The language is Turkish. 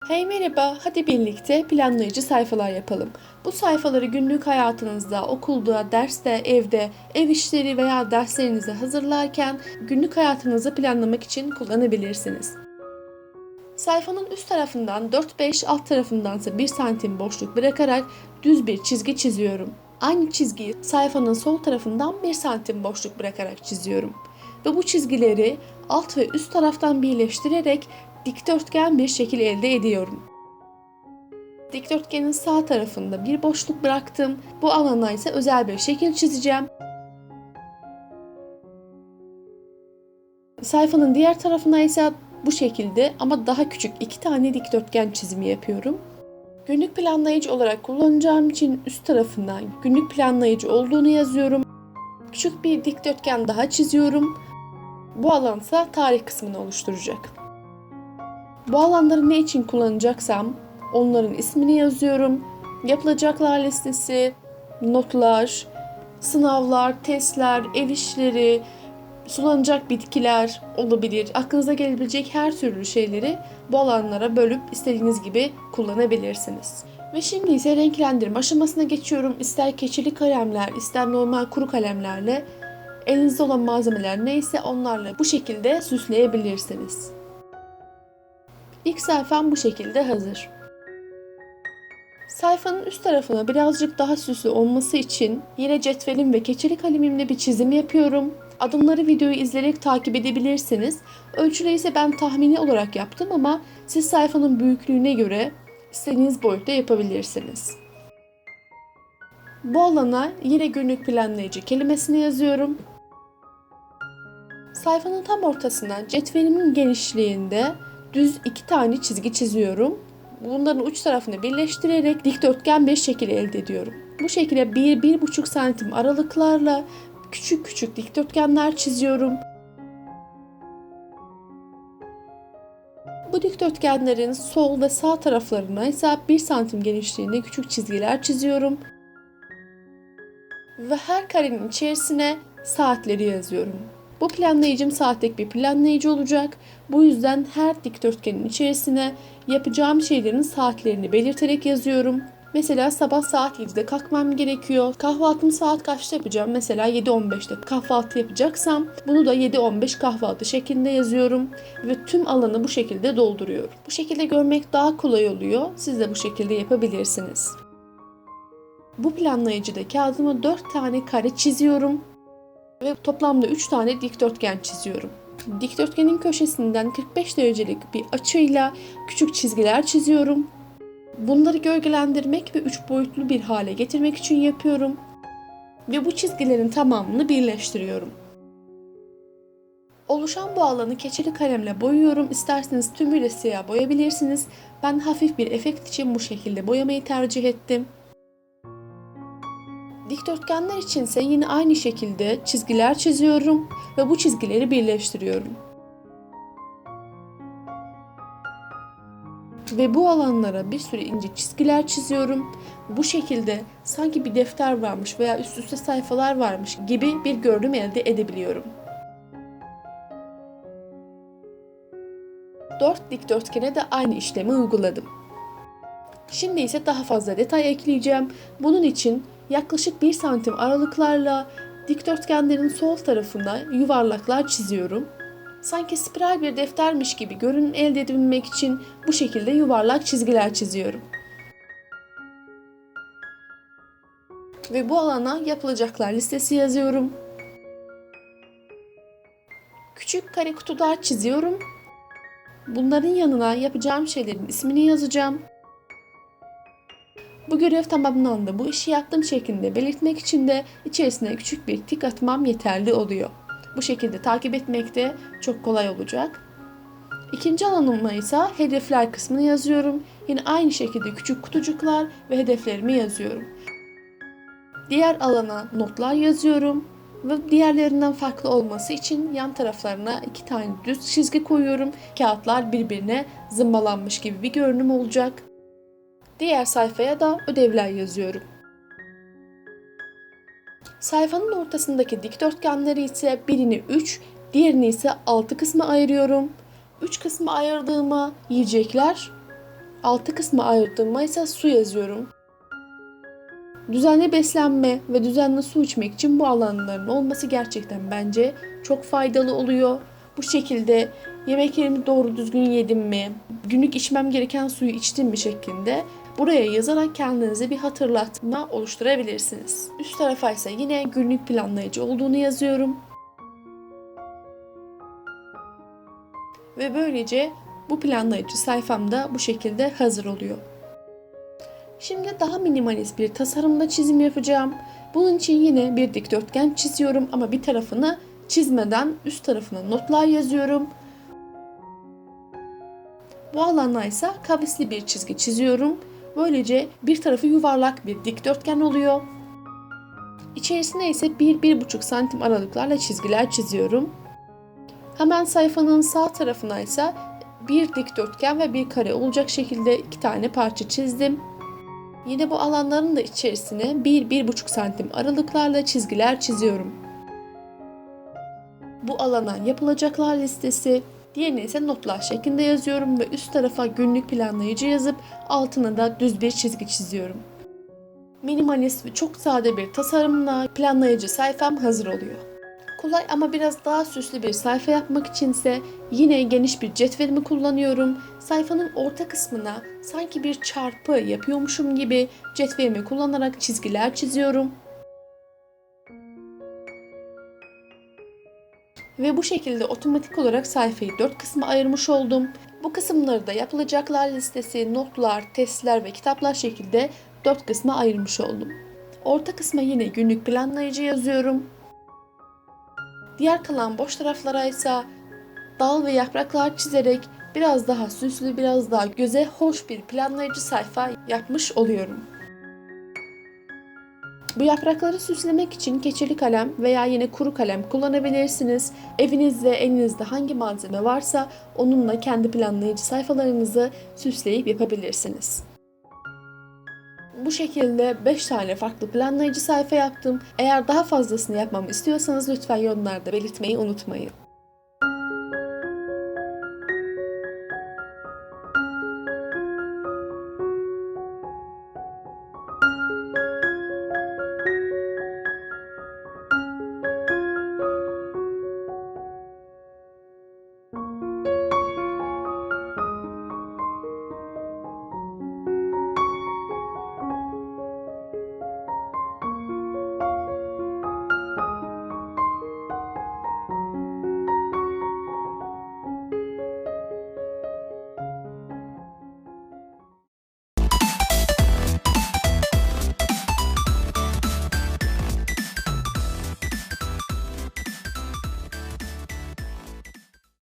Hey merhaba, hadi birlikte planlayıcı sayfalar yapalım. Bu sayfaları günlük hayatınızda, okulda, derste, evde, ev işleri veya derslerinizi hazırlarken günlük hayatınızı planlamak için kullanabilirsiniz. Sayfanın üst tarafından 4-5, alt tarafındansa 1 santim boşluk bırakarak düz bir çizgi çiziyorum. Aynı çizgiyi sayfanın sol tarafından 1 santim boşluk bırakarak çiziyorum. Ve bu çizgileri alt ve üst taraftan birleştirerek dikdörtgen bir şekil elde ediyorum. Dikdörtgenin sağ tarafında bir boşluk bıraktım. Bu alana ise özel bir şekil çizeceğim. Sayfanın diğer tarafına ise bu şekilde ama daha küçük 2 tane dikdörtgen çizimi yapıyorum. Günlük planlayıcı olarak kullanacağım için üst tarafından günlük planlayıcı olduğunu yazıyorum. Küçük bir dikdörtgen daha çiziyorum. Bu alansa tarih kısmını oluşturacak. Bu alanları ne için kullanacaksam onların ismini yazıyorum. Yapılacaklar listesi, notlar, sınavlar, testler, ev işleri, sulanacak bitkiler olabilir. Aklınıza gelebilecek her türlü şeyleri bu alanlara bölüp istediğiniz gibi kullanabilirsiniz. Ve şimdi ise renklendirme aşamasına geçiyorum. İster keçeli kalemler, ister normal kuru kalemlerle elinizde olan malzemeler neyse onlarla bu şekilde süsleyebilirsiniz. İlk sayfam bu şekilde hazır. Sayfanın üst tarafına birazcık daha süslü olması için yine cetvelim ve keçeli kalemimle bir çizim yapıyorum. Adımları videoyu izleyerek takip edebilirsiniz. Ölçüleri ise ben tahmini olarak yaptım ama siz sayfanın büyüklüğüne göre istediğiniz boyutta yapabilirsiniz. Bu alana yine günlük planlayıcı kelimesini yazıyorum. Sayfanın tam ortasına cetvelimin genişliğinde düz 2 tane çizgi çiziyorum. Bunların uç tarafını birleştirerek dikdörtgen bir şekil elde ediyorum. Bu şekilde 1-1,5 santim aralıklarla küçük küçük dikdörtgenler çiziyorum. Bu dikdörtgenlerin sol ve sağ taraflarına ise 1 santim genişliğinde küçük çizgiler çiziyorum. Ve her karenin içerisine saatleri yazıyorum. Bu planlayıcım saatlik bir planlayıcı olacak. Bu yüzden her dikdörtgenin içerisine yapacağım şeylerin saatlerini belirterek yazıyorum. Mesela sabah saat 7'de kalkmam gerekiyor. Kahvaltımı saat kaçta yapacağım? Mesela 7:15'te kahvaltı yapacaksam bunu da 7:15 kahvaltı şeklinde yazıyorum. Ve tüm alanı bu şekilde dolduruyorum. Bu şekilde görmek daha kolay oluyor. Siz de bu şekilde yapabilirsiniz. Bu planlayıcıda kağıdıma 4 tane kare çiziyorum. Ve toplamda 3 tane dikdörtgen çiziyorum. Dikdörtgenin köşesinden 45 derecelik bir açıyla küçük çizgiler çiziyorum. Bunları gölgelendirmek ve 3 boyutlu bir hale getirmek için yapıyorum. Ve bu çizgilerin tamamını birleştiriyorum. Oluşan bu alanı keçeli kalemle boyuyorum. İsterseniz tümüyle siyah boyayabilirsiniz. Ben hafif bir efekt için bu şekilde boyamayı tercih ettim. Dikdörtgenler içinse yine aynı şekilde çizgiler çiziyorum ve bu çizgileri birleştiriyorum. Ve bu alanlara bir sürü ince çizgiler çiziyorum. Bu şekilde sanki bir defter varmış veya üst üste sayfalar varmış gibi bir görünüm elde edebiliyorum. 4 dikdörtgene de aynı işlemi uyguladım. Şimdi ise daha fazla detay ekleyeceğim. Bunun için yaklaşık 1 santim aralıklarla dikdörtgenlerin sol tarafına yuvarlaklar çiziyorum. Sanki spiral bir deftermiş gibi görünüm elde edebilmek için bu şekilde yuvarlak çizgiler çiziyorum. Ve bu alana yapılacaklar listesi yazıyorum. Küçük kare kutular çiziyorum. Bunların yanına yapacağım şeylerin ismini yazacağım. Bu görev tamamlandı. Bu işi yaptığım şeklinde belirtmek için de içerisine küçük bir tik atmam yeterli oluyor. Bu şekilde takip etmek de çok kolay olacak. İkinci alanıma ise hedefler kısmını yazıyorum. Yine aynı şekilde küçük kutucuklar ve hedeflerimi yazıyorum. Diğer alana notlar yazıyorum. Ve diğerlerinden farklı olması için yan taraflarına 2 tane düz çizgi koyuyorum. Kağıtlar birbirine zımbalanmış gibi bir görünüm olacak. Diğer sayfaya da ödevler yazıyorum. Sayfanın ortasındaki dikdörtgenleri ise birini 3, diğerini ise 6 kısma ayırıyorum. 3 kısma ayırdığıma yiyecekler, Altı kısma ayırdığıma ise su yazıyorum. Düzenli beslenme ve düzenli su içmek için bu alanların olması gerçekten bence çok faydalı oluyor. Bu şekilde yemeklerimi doğru düzgün yedim mi, günlük içmem gereken suyu içtim mi şeklinde buraya yazarak kendinize bir hatırlatma oluşturabilirsiniz. Üst tarafa ise yine günlük planlayıcı olduğunu yazıyorum. Ve böylece bu planlayıcı sayfamda bu şekilde hazır oluyor. Şimdi daha minimalist bir tasarımda çizim yapacağım. Bunun için yine bir dikdörtgen çiziyorum ama bir tarafını çizmeden üst tarafına notlar yazıyorum. Bu alana ise kavisli bir çizgi çiziyorum. Böylece bir tarafı yuvarlak bir dikdörtgen oluyor. İçerisine ise 1-1,5 santim aralıklarla çizgiler çiziyorum. Hemen sayfanın sağ tarafına ise bir dikdörtgen ve bir kare olacak şekilde 2 tane parça çizdim. Yine bu alanların da içerisine 1-1,5 santim aralıklarla çizgiler çiziyorum. Bu alana yapılacaklar listesi, diğerine ise notlar şeklinde yazıyorum ve üst tarafa günlük planlayıcı yazıp altına da düz bir çizgi çiziyorum. Minimalist ve çok sade bir tasarımla planlayıcı sayfam hazır oluyor. Kolay ama biraz daha süslü bir sayfa yapmak içinse yine geniş bir cetvelimi kullanıyorum. Sayfanın orta kısmına sanki bir çarpı yapıyormuşum gibi cetvelimi kullanarak çizgiler çiziyorum. Ve bu şekilde otomatik olarak sayfayı 4 kısma ayırmış oldum. Bu kısımları da yapılacaklar listesi, notlar, testler ve kitaplar şekilde 4 kısma ayırmış oldum. Orta kısma yine günlük planlayıcı yazıyorum. Diğer kalan boş taraflara ise dal ve yapraklar çizerek biraz daha süslü, biraz daha göze hoş bir planlayıcı sayfa yapmış oluyorum. Bu yaprakları süslemek için keçeli kalem veya yine kuru kalem kullanabilirsiniz. Evinizde, elinizde hangi malzeme varsa onunla kendi planlayıcı sayfalarınızı süsleyip yapabilirsiniz. Bu şekilde 5 tane farklı planlayıcı sayfa yaptım. Eğer daha fazlasını yapmamı istiyorsanız lütfen yorumlarda belirtmeyi unutmayın.